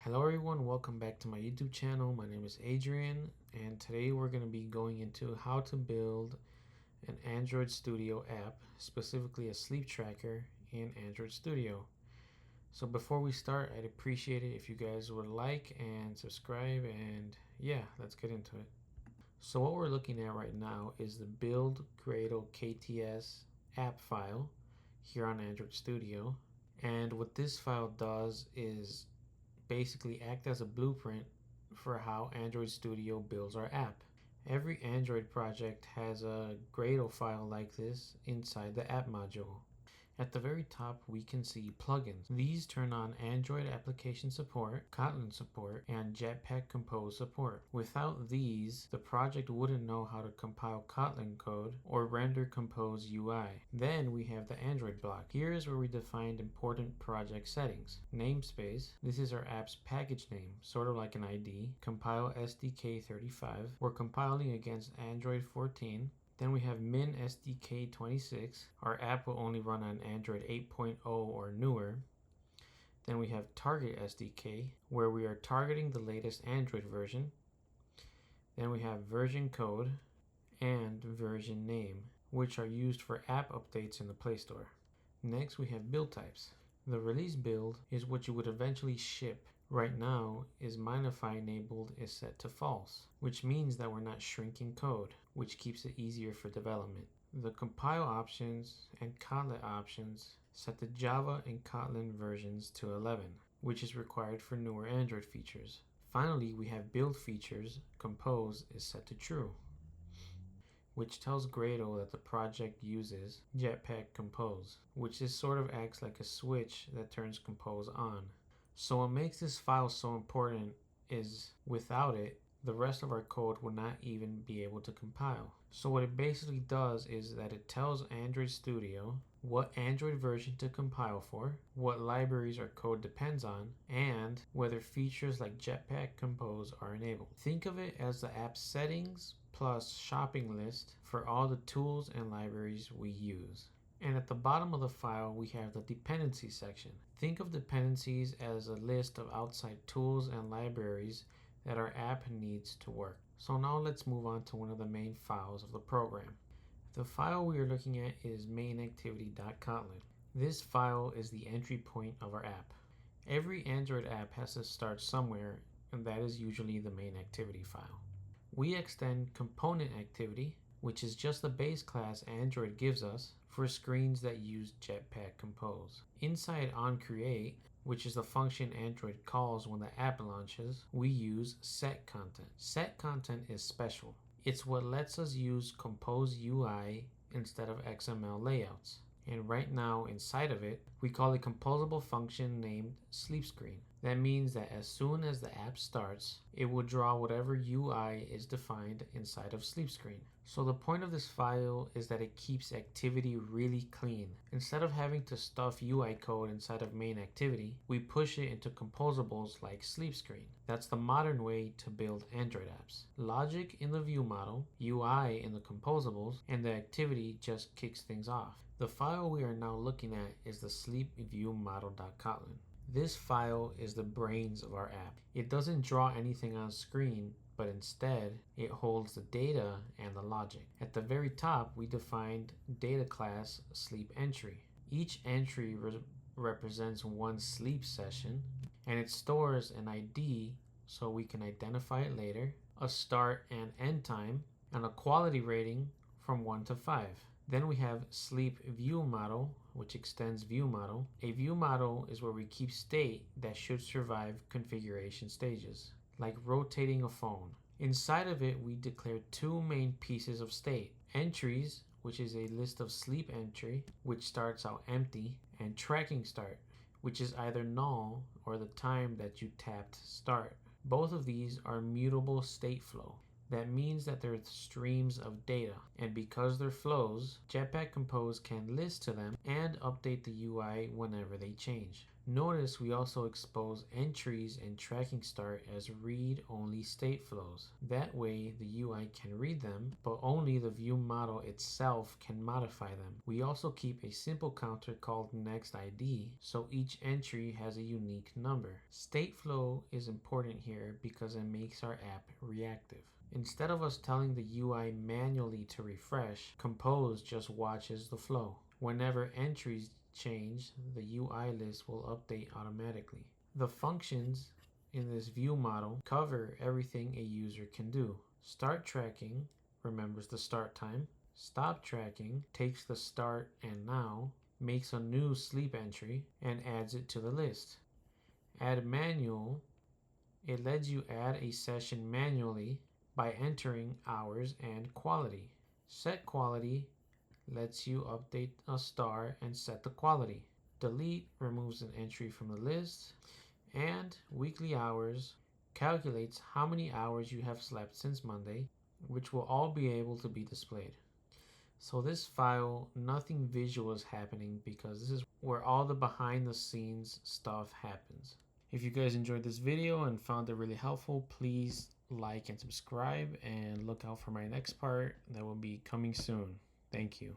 Hello everyone, welcome back to my YouTube channel. My name is Adrian and today we're going to be going into how to build an Android Studio app, specifically a sleep tracker in Android Studio. So before we start, I'd appreciate it if you guys would like and subscribe, and yeah, let's get into it. So what we're looking at right now is the build Gradle KTS app file here on Android Studio. And what this file does is basically act as a blueprint for how Android Studio builds our app. Every Android project has a Gradle file like this inside the app module. At the very top, we can see plugins. These turn on Android application support, Kotlin support, and Jetpack Compose support. Without these, the project wouldn't know how to compile Kotlin code or render Compose UI. Then we have the Android block. Here is where we defined important project settings. Namespace, this is our app's package name, sort of like an ID. Compile SDK 35. We're compiling against Android 14. Then we have min SDK 26. Our app will only run on Android 8.0 or newer. Then we have target SDK, where we are targeting the latest Android version. Then we have version code and version name, which are used for app updates in the Play Store. Next, we have build types. The release build is what you would eventually ship. Right now, is Minify enabled is set to false, which means that we're not shrinking code, which keeps it easier for development. The compile options and Kotlin options set the Java and Kotlin versions to 11, which is required for newer Android features. Finally, we have build features. Compose is set to true, which tells Gradle that the project uses Jetpack Compose, which is sort of acts like a switch that turns Compose on. So what makes this file so important is without it, the rest of our code would not even be able to compile. So what it basically does is that it tells Android Studio what Android version to compile for, what libraries our code depends on, and whether features like Jetpack Compose are enabled. Think of it as the app settings plus shopping list for all the tools and libraries we use. And at the bottom of the file, we have the dependency section. Think of dependencies as a list of outside tools and libraries that our app needs to work. So now let's move on to one of the main files of the program. The file we are looking at is mainactivity.kotlin. This file is the entry point of our app. Every Android app has to start somewhere, and that is usually the main activity file. We extend component activity, which is just the base class Android gives us, for screens that use Jetpack Compose. Inside onCreate, which is the function Android calls when the app launches, we use setContent. SetContent is special. It's what lets us use Compose UI instead of XML layouts. And right now inside of it, we call a composable function named SleepScreen. That means that as soon as the app starts, it will draw whatever UI is defined inside of SleepScreen. So the point of this file is that it keeps activity really clean. Instead of having to stuff UI code inside of main activity, we push it into composables like SleepScreen. That's the modern way to build Android apps. Logic in the view model, UI in the composables, and the activity just kicks things off. The file we are now looking at is the sleepviewmodel.kotlin. This file is the brains of our app. It doesn't draw anything on screen, but instead it holds the data and the logic. At the very top, we defined data class sleep entry. Each entry represents one sleep session, and it stores an ID so we can identify it later, a start and end time, and a quality rating from 1 to 5. Then we have sleep view model, which extends view model. A view model is where we keep state that should survive configuration stages, like rotating a phone. Inside of it, we declare two main pieces of state: entries, which is a list of sleep entry, which starts out empty, and tracking start, which is either null or the time that you tapped start. Both of these are mutable state flow. That means that they're streams of data, and because they're flows, Jetpack Compose can list to them and update the UI whenever they change. Notice we also expose entries and tracking start as read-only state flows. That way the UI can read them, but only the view model itself can modify them. We also keep a simple counter called nextID, so each entry has a unique number. Stateflow is important here because it makes our app reactive. Instead of us telling the UI manually to refresh, Compose just watches the flow. Whenever entries change, the UI list will update automatically. The functions in this view model cover everything a user can do. Start tracking remembers the start time. Stop tracking takes the start and now, makes a new sleep entry, and adds it to the list. Add manual, it lets you add a session manually by entering hours and quality. Set quality lets you update a star and set the quality. Delete removes an entry from the list. And weekly hours calculates how many hours you have slept since Monday, which will all be able to be displayed. So this file, nothing visual is happening because this is where all the behind the scenes stuff happens. If you guys enjoyed this video and found it really helpful, please like and subscribe and look out for my next part that will be coming soon. Thank you.